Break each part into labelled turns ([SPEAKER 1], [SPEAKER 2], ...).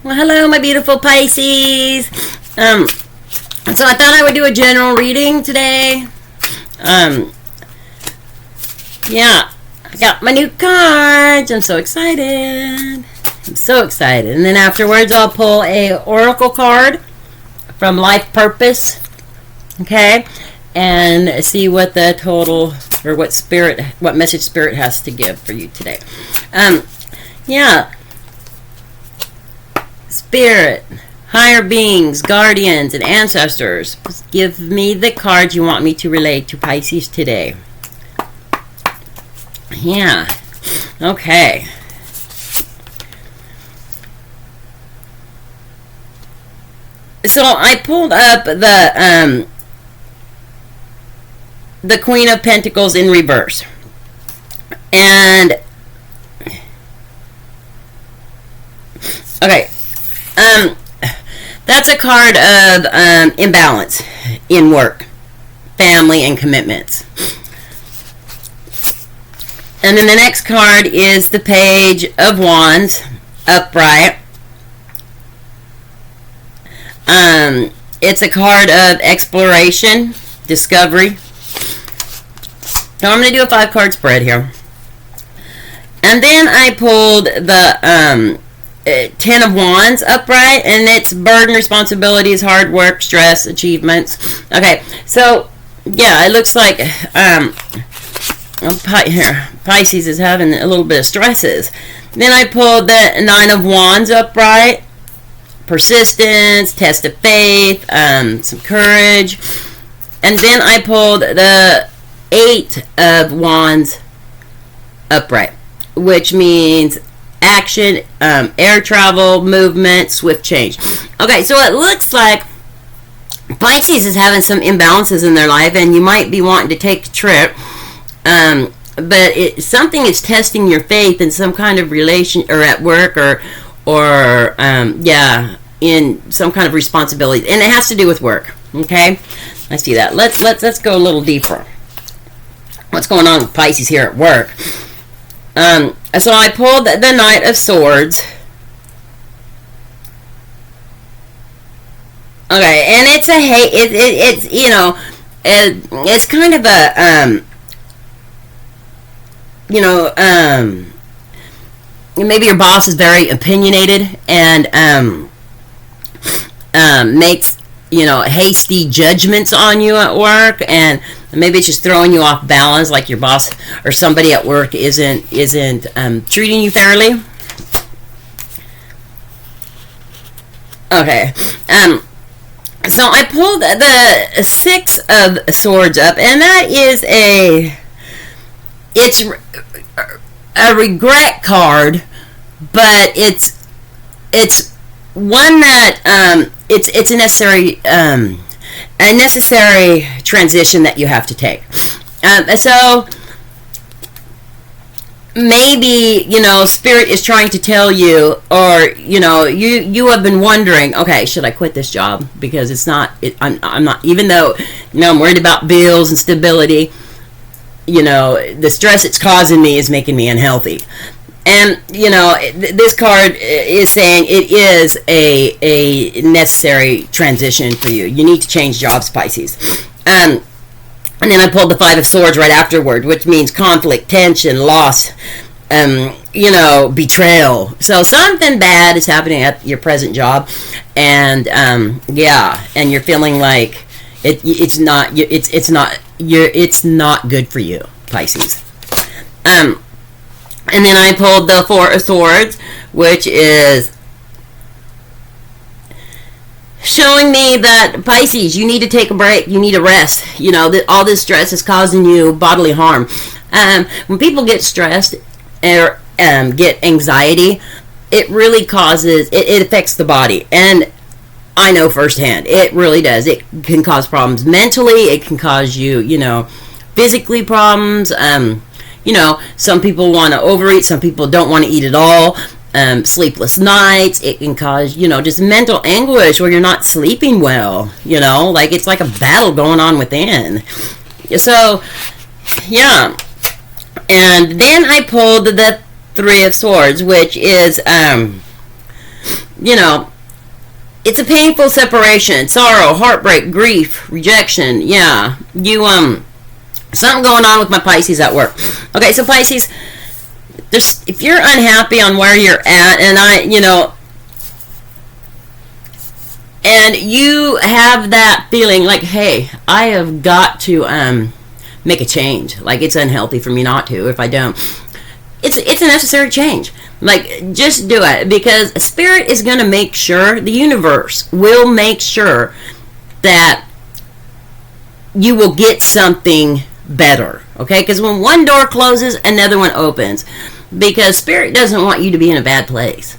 [SPEAKER 1] Well, hello, my beautiful Pisces. So I thought I would do a general reading today. Yeah, I got my new cards. I'm so excited. I'm so excited. And then afterwards, I'll pull a oracle card from Life Purpose. Okay, and see what the total or what message Spirit has to give for you today. Yeah. Spirit, higher beings, guardians, and ancestors, give me the cards you want me to relate to Pisces today. Yeah. Okay. So I pulled up the Queen of Pentacles in reverse. And okay. That's a card of imbalance in work, family, and commitments. And then the next card is the Page of Wands, upright. It's a card of exploration, discovery. So I'm going to do a 5-card spread here. And then I pulled the 10 of Wands upright, and it's burden, responsibilities, hard work, stress, achievements. Okay, so yeah, it looks like Pisces is having a little bit of stresses. Then I pulled the 9 of Wands upright, persistence, test of faith, some courage. And then I pulled the 8 of Wands upright, which means action, air travel, movement, swift change. Okay, so it looks like Pisces is having some imbalances in their life, and you might be wanting to take a trip, but something is testing your faith in some kind of relation, or at work, or yeah, in some kind of responsibility, and it has to do with work. Okay, I see that. Let's go a little deeper. What's going on with Pisces here at work? So I pulled the Knight of Swords. Okay, and it's it's you know, it's kind of a you know, maybe your boss is very opinionated and makes, you know, hasty judgments on you at work, and maybe it's just throwing you off balance, like your boss or somebody at work isn't treating you fairly. Okay. So I pulled the 6 of Swords up, and that is it's a regret card, but it's one that it's a necessary transition that you have to take. So maybe, you know, Spirit is trying to tell you, or you know, you have been wondering, okay, should I quit this job because it's not I'm not, even though, you know, I'm worried about bills and stability, you know, the stress it's causing me is making me unhealthy. And, you know, this card is saying it is a necessary transition for you. You need to change jobs, Pisces. And then I pulled the 5 of Swords right afterward, which means conflict, tension, loss, you know, betrayal. So something bad is happening at your present job. And, yeah, and you're feeling like it's not good for you, Pisces. And then I pulled the 4 of Swords, which is showing me that, Pisces, you need to take a break. You need a rest. You know, all this stress is causing you bodily harm. When people get stressed or get anxiety, it really causes, it affects the body. And I know firsthand, it really does. It can cause problems mentally. It can cause you, you know, physically problems. You know, some people want to overeat, some people don't want to eat at all. Sleepless nights, it can cause, you know, just mental anguish where you're not sleeping well, you know, like it's like a battle going on within. So, yeah. And then I pulled the 3 of Swords, which is you know, it's a painful separation, sorrow, heartbreak, grief, rejection. Yeah, you something going on with my Pisces at work. Okay, so Pisces, if you're unhappy on where you're at, and and you have that feeling like, hey, I have got to make a change. Like, it's unhealthy for me not to. If I don't, it's a necessary change. Like, just do it, because Spirit is going to make sure, the universe will make sure that you will get something better. Okay, because when one door closes, another one opens, because Spirit doesn't want you to be in a bad place.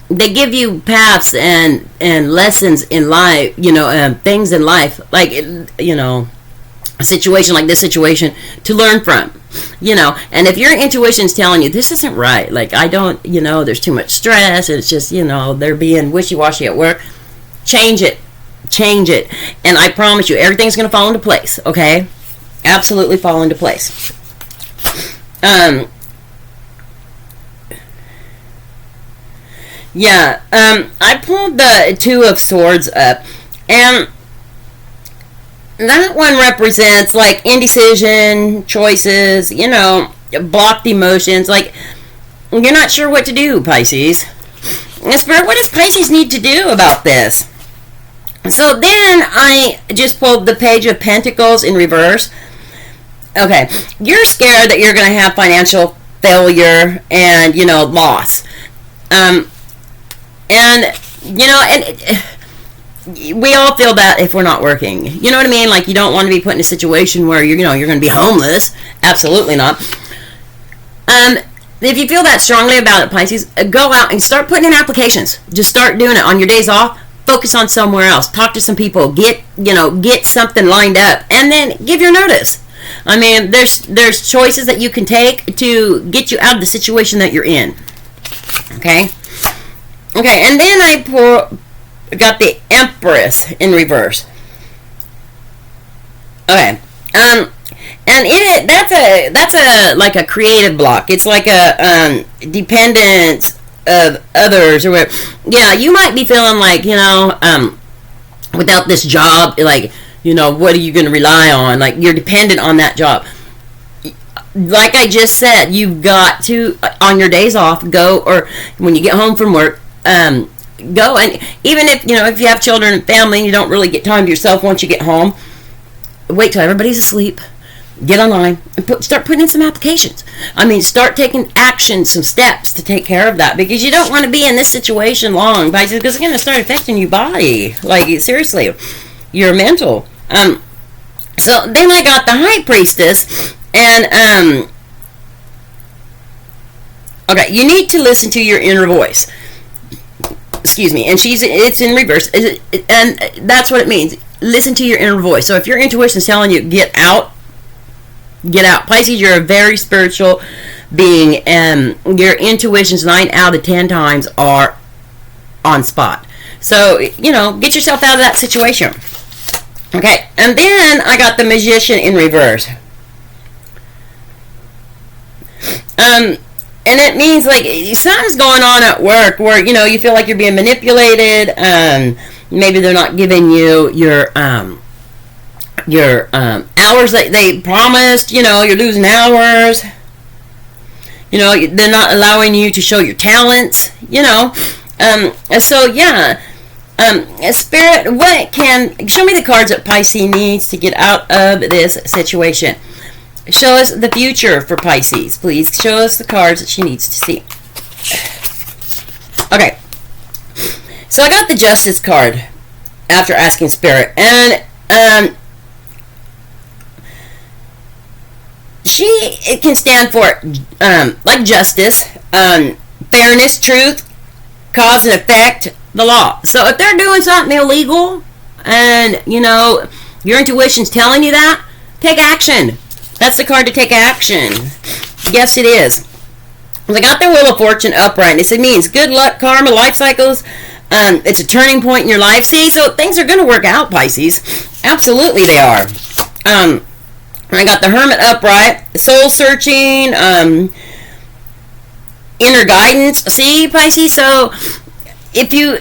[SPEAKER 1] They give you paths and lessons in life, things in life, like, a situation like this situation to learn from, and if your intuition's telling you this isn't right, like, I don't, there's too much stress, and it's just, they're being wishy-washy at work, change it, and I promise you, everything's going to fall into place, okay? Absolutely fall into place. I pulled the Two of Swords up, and that one represents, like, indecision, choices, blocked emotions, like, you're not sure what to do, Pisces. And Spirit, what does Pisces need to do about this? So then I just pulled the Page of Pentacles in reverse. Okay, you're scared that you're going to have financial failure and, loss. We all feel that if we're not working. You know what I mean? Like, you don't want to be put in a situation where you're going to be homeless. Absolutely not. If you feel that strongly about it, Pisces, go out and start putting in applications. Just start doing it on your days off. Focus on somewhere else. Talk to some people. Get something lined up, and then give your notice. I mean, there's choices that you can take to get you out of the situation that you're in. Okay, and then I got the Empress in reverse. Okay, and in it, that's a like a creative block. It's like a dependence of others or whatever. Yeah, you might be feeling like, without this job, like, what are you going to rely on? Like, you're dependent on that job. Like I just said, you've got to, on your days off, go, or when you get home from work, go, and even if you have children and family and you don't really get time to yourself once you get home, wait till everybody's asleep, get online and start putting in some applications. I mean, start taking action, some steps to take care of that, because you don't want to be in this situation long, because it's going to start affecting your body, like, seriously, your mental. So then I got the High Priestess, and okay, you need to listen to your inner voice. Excuse me, and it's in reverse, and that's what it means. Listen to your inner voice. So if your intuition is telling you get out. Pisces, you're a very spiritual being, and your intuitions 9 out of 10 times are on spot. So get yourself out of that situation. Okay, and then I got the Magician in reverse. And it means, like, something's going on at work where, you feel like you're being manipulated. Maybe they're not giving you your hours that they promised. You're losing hours. They're not allowing you to show your talents. So, yeah. Spirit, show me the cards that Pisces needs to get out of this situation. Show us the future for Pisces, please. Show us the cards that she needs to see. Okay. So I got the Justice card after asking Spirit, and it can stand for like justice, fairness, truth, cause and effect, the law. So if they're doing something illegal, and your intuition's telling you that, take action. That's the card to take action. Yes, it is. I got the Wheel of Fortune upright, and it means good luck, karma, life cycles. It's a turning point in your life. See, so things are going to work out, Pisces. Absolutely, they are. I got the Hermit upright, soul searching, inner guidance. See, Pisces. So if you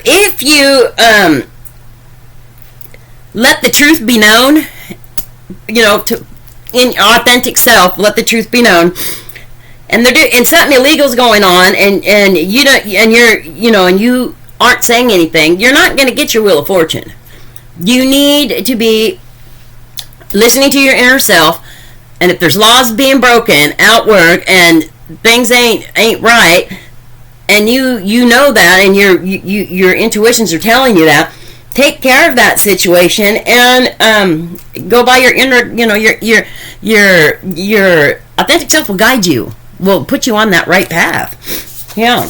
[SPEAKER 1] let the truth be known, in your authentic self, let the truth be known, and something illegal's going on, and you aren't saying anything, you're not going to get your wheel of fortune. You need to be listening to your inner self, and if there's laws being broken at work and things ain't right, and you know that, and your intuitions are telling you that, take care of that situation, and go by your inner, your authentic self will guide you, will put you on that right path. Yeah.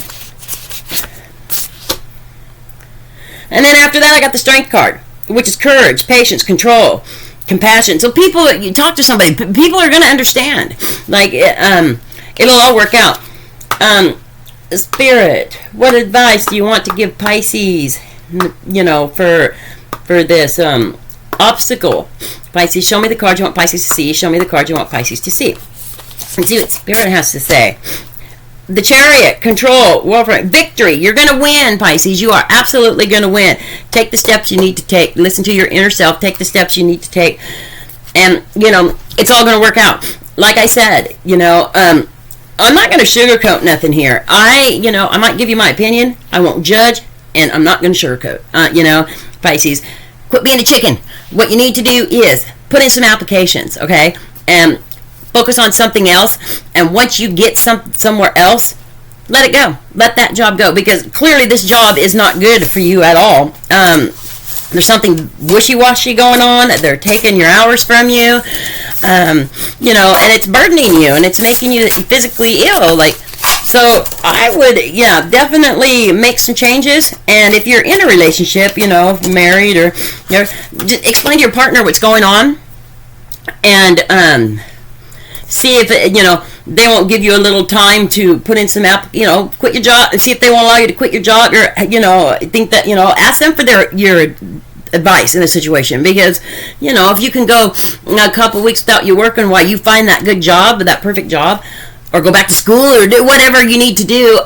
[SPEAKER 1] And then after that, I got the Strength card, which is courage, patience, control, compassion. So you talk to somebody, people are going to understand. Like, it'll all work out. Spirit, what advice do you want to give Pisces, for this obstacle? Pisces, show me the card you want Pisces to see. Show me the card you want Pisces to see. And see what Spirit has to say. The Chariot, control, victory. You're going to win, Pisces. You are absolutely going to win. Take the steps you need to take. Listen to your inner self. Take the steps you need to take. And, it's all going to work out. Like I said, I'm not going to sugarcoat nothing here. I might give you my opinion. I won't judge, and I'm not going to sugarcoat. Pisces, quit being a chicken. What you need to do is put in some applications, okay? And focus on something else, and once you get somewhere else, let it go. Let that job go, because clearly this job is not good for you at all. There's something wishy-washy going on. They're taking your hours from you, and it's burdening you, and it's making you physically ill. So I would, definitely make some changes. And if you're in a relationship, married, or just explain to your partner what's going on, and see if they won't give you a little time to put in some quit your job. See if they won't allow you to quit your job, or think that ask them for your advice in a situation, because if you can go a couple weeks without you working while you find that good job, that perfect job, or go back to school, or do whatever you need to do,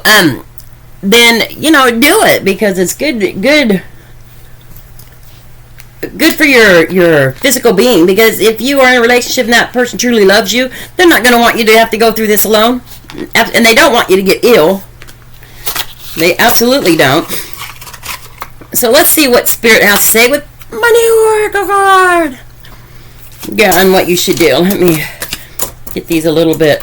[SPEAKER 1] then do it, because it's good for your physical being. Because if you are in a relationship and that person truly loves you, they're not going to want you to have to go through this alone, and they don't want you to get ill. They absolutely don't. So let's see what Spirit has to say with my new Oracle card. Yeah, on what you should do. Let me get these a little bit.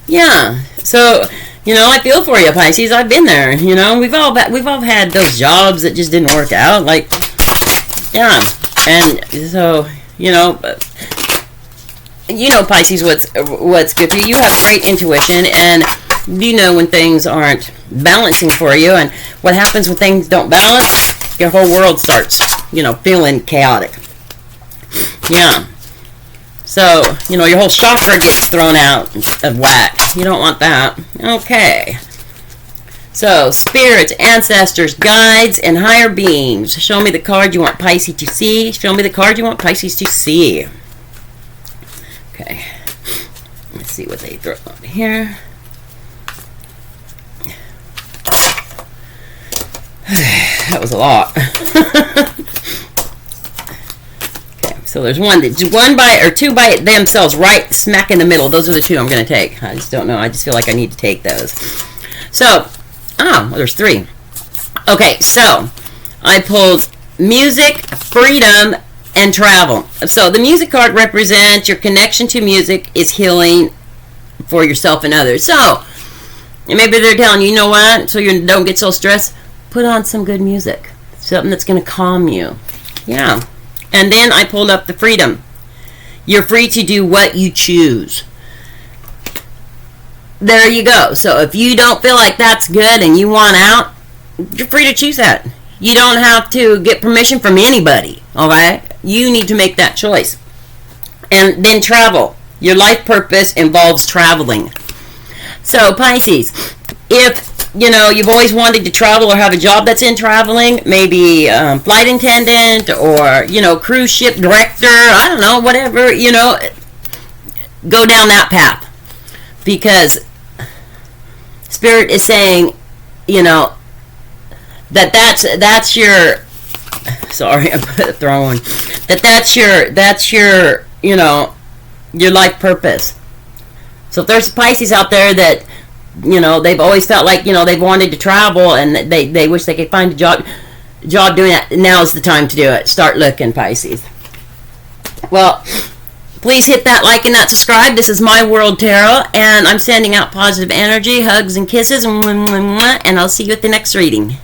[SPEAKER 1] Yeah. So I feel for you, Pisces. I've been there. We've all had those jobs that just didn't work out. And so Pisces, what's good for you. You have great intuition, and you know when things aren't balancing for you. And what happens when things don't balance? Your whole world starts, feeling chaotic. Yeah. So, your whole chakra gets thrown out of whack. You don't want that. Okay. So, spirits, ancestors, guides, and higher beings. Show me the card you want Pisces to see. Show me the card you want Pisces to see. Okay. Let's see what they throw on here. That was a lot. So there's two by themselves, right smack in the middle. Those are the two I'm going to take. I just don't know. I just feel like I need to take those. So, there's three. Okay, so I pulled music, freedom, and travel. So the music card represents your connection to music is healing for yourself and others. So maybe they're telling you, what? So you don't get so stressed. Put on some good music. Something that's going to calm you. Yeah. And then I pulled up the freedom. You're free to do what you choose. There you go. So if you don't feel like that's good and you want out, you're free to choose that. You don't have to get permission from anybody. Okay? You need to make that choice. And then travel. Your life purpose involves traveling. So Pisces, if you've always wanted to travel or have a job that's in traveling, maybe flight attendant or, cruise ship director, I don't know, whatever, go down that path. Because Spirit is saying, you know, that's your, sorry, I put the wrong one. That's your, you know, your life purpose. So if there's Pisces out there that, you know, they've always felt like, you know, they've wanted to travel and they wish they could find a job doing that, now's the time to do it. Start looking, Pisces. Well, please hit that like and that subscribe. This is My World Tarot, and I'm sending out positive energy, hugs and kisses, and I'll see you at the next reading.